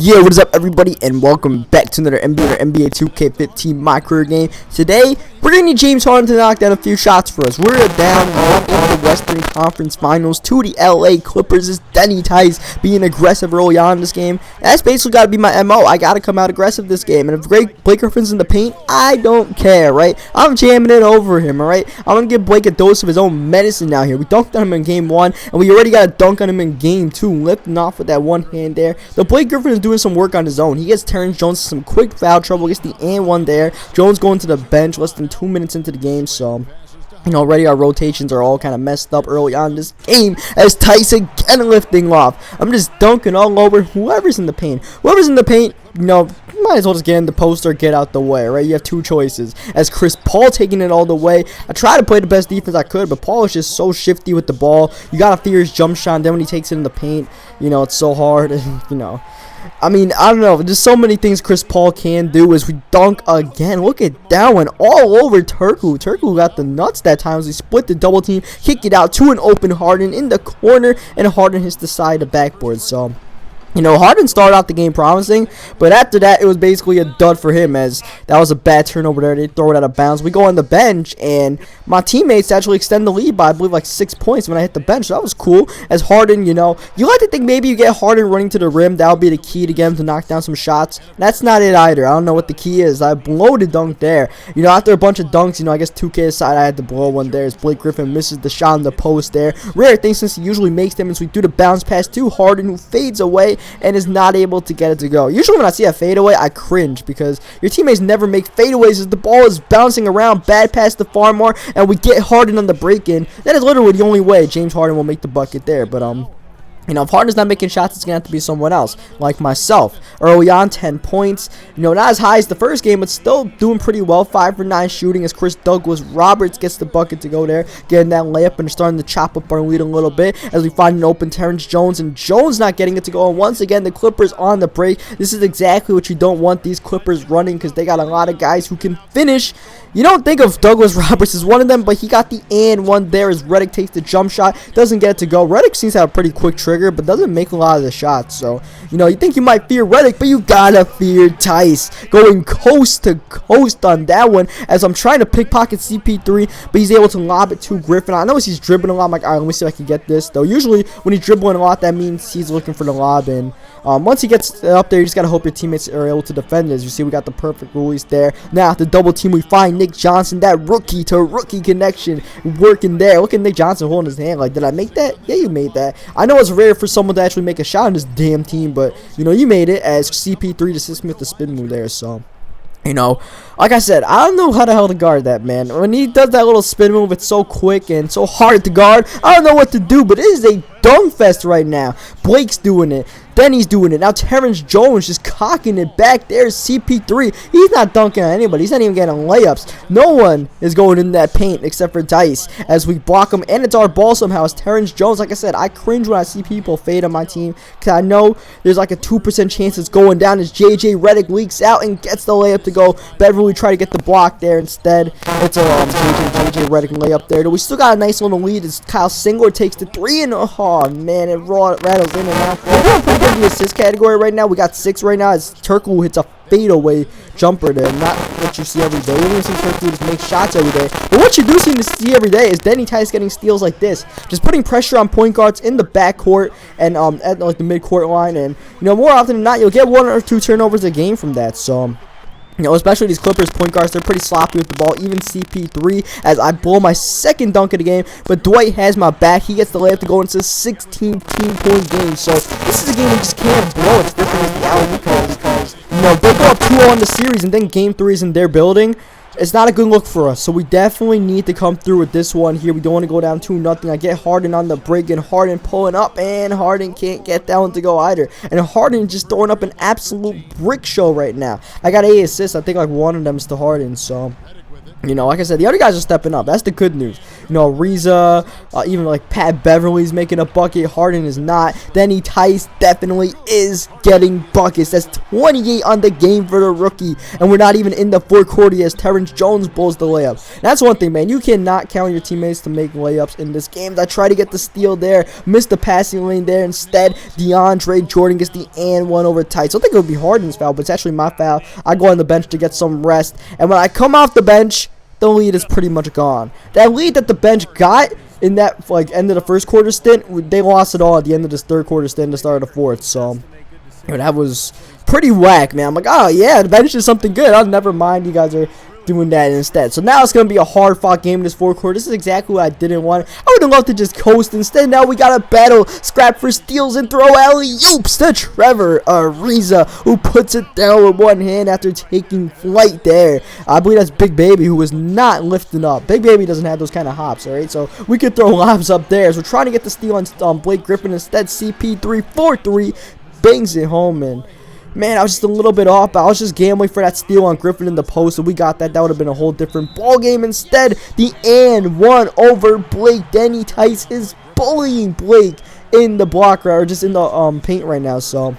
Yeah, what is up, everybody, and welcome back to another NBA 2K15 My Career game. Today, we're going to need James Harden to knock down a few shots for us. We're down in the Western Conference Finals to the LA Clippers. It's Denny Tice being aggressive early on in this game. That's basically got to be my MO. I got to come out aggressive this game. And if Blake Griffin's in the paint, I don't care, right? I'm jamming it over him, alright? I'm going to give Blake a dose of his own medicine now here. We dunked on him in game 1, and we already got a dunk on him in game 2, lifting off with that one hand there. The Blake Griffin is doing some work on his own. He gets Terrence Jones some quick foul trouble, gets the and one there. Jones going to the bench less than 2 minutes into the game, so you know, already our rotations are all kind of messed up early on in this game as Tice again lifting off. I'm just dunking all over whoever's in the paint. Whoever's in the paint, you know, might as well just get in the post or get out the way, right? You have two choices. As Chris Paul taking it all the way. I try to play the best defense I could, but Paul is just so shifty with the ball. You gotta fear his jump shot, and then when he takes it in the paint, you know, it's so hard, you know. I mean, I don't know. There's so many things Chris Paul can do as we dunk again. Look at that one all over Turku. Turku got the nuts that time as he split the double team, kick it out to an open Harden in the corner, and Harden hits the side of the backboard. So, you know, Harden started out the game promising, but after that, it was basically a dud for him as that was a bad turnover there. They throw it out of bounds. We go on the bench, and my teammates actually extend the lead by, I believe, like 6 points when I hit the bench. So that was cool. As Harden, you know, you like to think maybe you get Harden running to the rim. That would be the key to get him to knock down some shots. That's not it either. I don't know what the key is. I blow the dunk there. You know, after a bunch of dunks, you know, I guess 2K aside, I had to blow one there as Blake Griffin misses the shot on the post there. Rare thing since he usually makes them, as we do the bounce pass to Harden, who fades away and is not able to get it to go. Usually when I see a fadeaway, I cringe because your teammates never make fadeaways as the ball is bouncing around, bad pass to Farmar, and we get Harden on the break-in. That is literally the only way James Harden will make the bucket there, but you know, if Harden's not making shots, it's going to have to be someone else, like myself. Early on, 10 points. You know, not as high as the first game, but still doing pretty well. 5 for 9 shooting as Chris Douglas Roberts gets the bucket to go there. Getting that layup and starting to chop up our lead a little bit as we find an open Terrence Jones. And Jones not getting it to go. And once again, the Clippers on the break. This is exactly what you don't want these Clippers running because they got a lot of guys who can finish. You don't think of Douglas Roberts as one of them, but he got the and one there as Redick takes the jump shot. Doesn't get it to go. Redick seems to have a pretty quick trigger, but doesn't make a lot of the shots. So, you know, you think you might fear Redick, but you gotta fear Tice. Going coast to coast on that one as I'm trying to pickpocket CP3, but he's able to lob it to Griffin. I notice he's dribbling a lot. I'm like, all right, let me see if I can get this. Though usually when he's dribbling a lot, that means he's looking for the lob. And once he gets up there, you just gotta hope your teammates are able to defend it. As you see, we got the perfect release there. Now, the double team, we find Nick Johnson, that rookie to rookie connection working there. Look at Nick Johnson holding his hand. Like, did I make that? Yeah, you made that. I know it's rare for someone to actually make a shot in this damn team, but you know, you made it as CP3 assists me with the spin move there. So, you know, like I said, I don't know how the hell to guard that, man. When he does that little spin move, it's so quick and so hard to guard. I don't know what to do, but it is a dunk fest right now. Blake's doing it. Denny's doing it. Now Terrence Jones just cocking it back. There's CP3. He's not dunking on anybody. He's not even getting layups. No one is going in that paint except for Tice as we block him. And it's our ball somehow. It's Terrence Jones. Like I said, I cringe when I see people fade on my team because I know there's like a 2% chance it's going down as JJ Redick leaks out and gets the layup to go. Beverly tried to get the block there. Instead, it's a JJ Redick layup there. We still got a nice little lead as Kyle Singler takes the 3 and oh man, it rattles in and out. We're pretty good in the assist category right now. We got 6 right now as Turku hits a fadeaway jumper there. Not what you see every day. You don't see Turku just make shots every day. But what you do see every day is Denny Tice getting steals like this. Just putting pressure on point guards in the backcourt and at like the midcourt line. And you know, more often than not, you'll get 1 or 2 turnovers a game from that. So, you know, especially these Clippers point guards, they're pretty sloppy with the ball. Even CP3 as I blow my second dunk of the game. But Dwight has my back. He gets the layup to go into a 16-point game. So this is a game we just can't blow. It's different than the alley because, you know, they go up 2-0 in the series and then game 3 is in their building. It's not a good look for us, so we definitely need to come through with this one here. We don't want to go down 2-0. I get Harden on the break, and Harden pulling up, and Harden can't get that one to go either. And Harden just throwing up an absolute brick show right now. I got 8 assists. I think like 1 of them is to Harden, so you know, like I said, the other guys are stepping up. That's the good news. You know, Ariza, even like Pat Beverly's making a bucket. Harden is not. Denny Tice definitely is getting buckets. That's 28 on the game for the rookie, and we're not even in the fourth quarter as Terrence Jones blows the layup. That's one thing, man. You cannot count on your teammates to make layups in this game. I try to get the steal there, missed the passing lane there. Instead, DeAndre Jordan gets the and one over Tight. So I think it would be Harden's foul, but it's actually my foul. I go on the bench to get some rest, and when I come off the bench, the lead is pretty much gone. That lead that the bench got in that end of the first quarter stint, they lost it all at the end of this third quarter stint, the start of the fourth. So that was pretty whack, man. I'm like, oh yeah, the bench is something good. I'll never mind. You guys are doing that instead. So now it's going to be a hard-fought game in this fourth quarter. This is exactly what I didn't want. I would have loved to just coast. Instead, now we got a battle. Scrap for steals and throw alley-oops to Trevor Ariza, who puts it down with one hand after taking flight there. I believe that's Big Baby, who was not lifting up. Big Baby doesn't have those kind of hops, all right? So we could throw lobs up there. So we're trying to get the steal on Blake Griffin. Instead, CP3 4-3 bangs it home, and man, I was just a little bit off. I was just gambling for that steal on Griffin in the post, and we got that. That would have been a whole different ball game. Instead, the and one over Blake. Danny Tice is bullying Blake in the block, or just in the paint right now. So,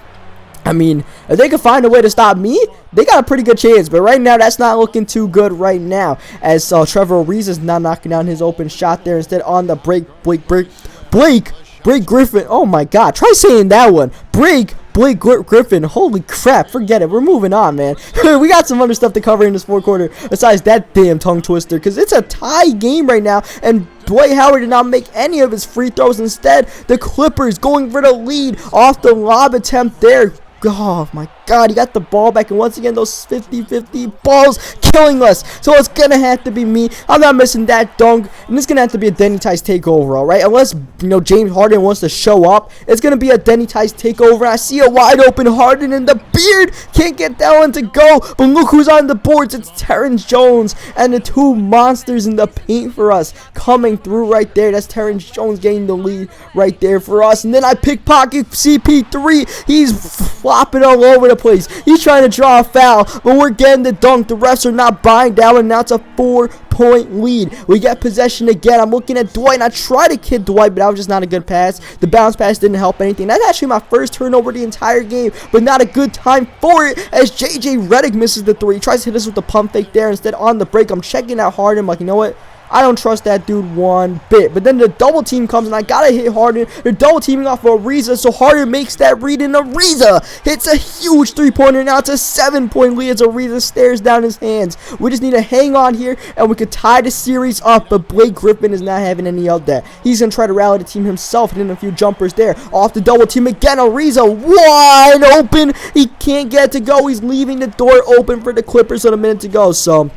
I mean, if they could find a way to stop me, they got a pretty good chance. But right now, that's not looking too good right now, as Trevor Ariza is not knocking down his open shot there. Instead, on the break, Blake Griffin. Oh my God, try saying that one. Blake Griffin, holy crap, forget it, we're moving on, man. We got some other stuff to cover in this fourth quarter besides that damn tongue twister, because it's a tie game right now, and Dwight Howard did not make any of his free throws. Instead, the Clippers going for the lead off the lob attempt there. Oh my God, he got the ball back, and once again those 50-50 balls killing us. So it's gonna have to be me. I'm not missing that dunk, and it's gonna have to be a Denny Tice takeover, all right? Unless James Harden wants to show up, it's gonna be a Denny Tice takeover. I see a wide open Harden, and the beard can't get that one to go. But look who's on the boards. It's Terrence Jones and the two monsters in the paint for us coming through right there. That's Terrence Jones getting the lead right there for us. And then I pickpocket CP3. He's flopping all over the place. He's trying to draw a foul, but we're getting the dunk. The refs are not buying down, and now it's a 4-point lead. We get possession again. I'm looking at Dwight, and I try to kid Dwight, but that was just not a good pass. The bounce pass didn't help anything. That's actually my first turnover the entire game, but not a good time for it, as JJ Redick misses the three. He tries to hit us with the pump fake there. Instead, on the break, I'm checking out Harden. I'm like, you know what? I don't trust that dude one bit. But then the double team comes, and I gotta hit Harden. They're double teaming off of Ariza, so Harden makes that read, and Ariza hits a huge three-pointer. Now it's a 7-point lead as Ariza stares down his hands. We just need to hang on here, and we could tie the series up, but Blake Griffin is not having any of that. He's gonna try to rally the team himself, hitting a few jumpers there. Off the double team again, Ariza wide open. He can't get it to go. He's leaving the door open for the Clippers with a minute to go, so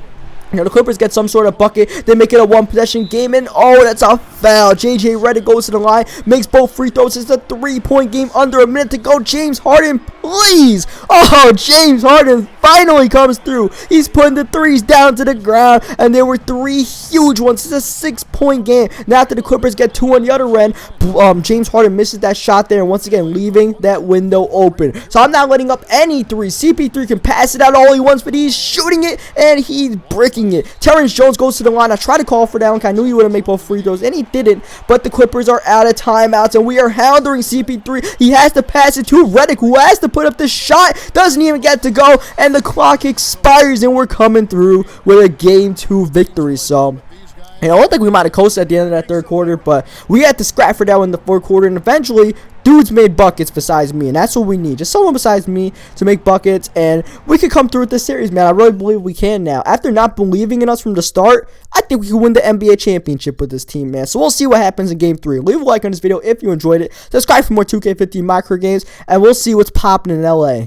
the Clippers get some sort of bucket. They make it a one-possession game, and oh, that's a foul. JJ Redick goes to the line, makes both free throws. It's a 3-point game, under a minute to go. James Harden, please. Oh, James Harden finally comes through. He's putting the threes down to the ground, and there were 3 huge ones. It's a 6-point game. Now after the Clippers get 2 on the other end, James Harden misses that shot there, and once again leaving that window open. So I'm not letting up any threes. CP3 can pass it out all he wants, but he's shooting it, and he's bricking it. Terrence Jones goes to the line. I tried to call for that. I knew he would have made both free throws, and he didn't. But the Clippers are out of timeouts, and we are hounding CP3. He has to pass it to Redick, who has to put up the shot. Doesn't even get to go, and the clock expires, and we're coming through with a Game 2 victory. So I don't think we might have coasted at the end of that third quarter, but we had to scrap for that one in the fourth quarter, and eventually dudes made buckets besides me, and that's what we need. Just someone besides me to make buckets, and we could come through with this series, man. I really believe we can now. After not believing in us from the start, I think we can win the NBA championship with this team, man. So we'll see what happens in Game 3. Leave a like on this video if you enjoyed it. Subscribe for more 2K15 micro games, and we'll see what's popping in LA.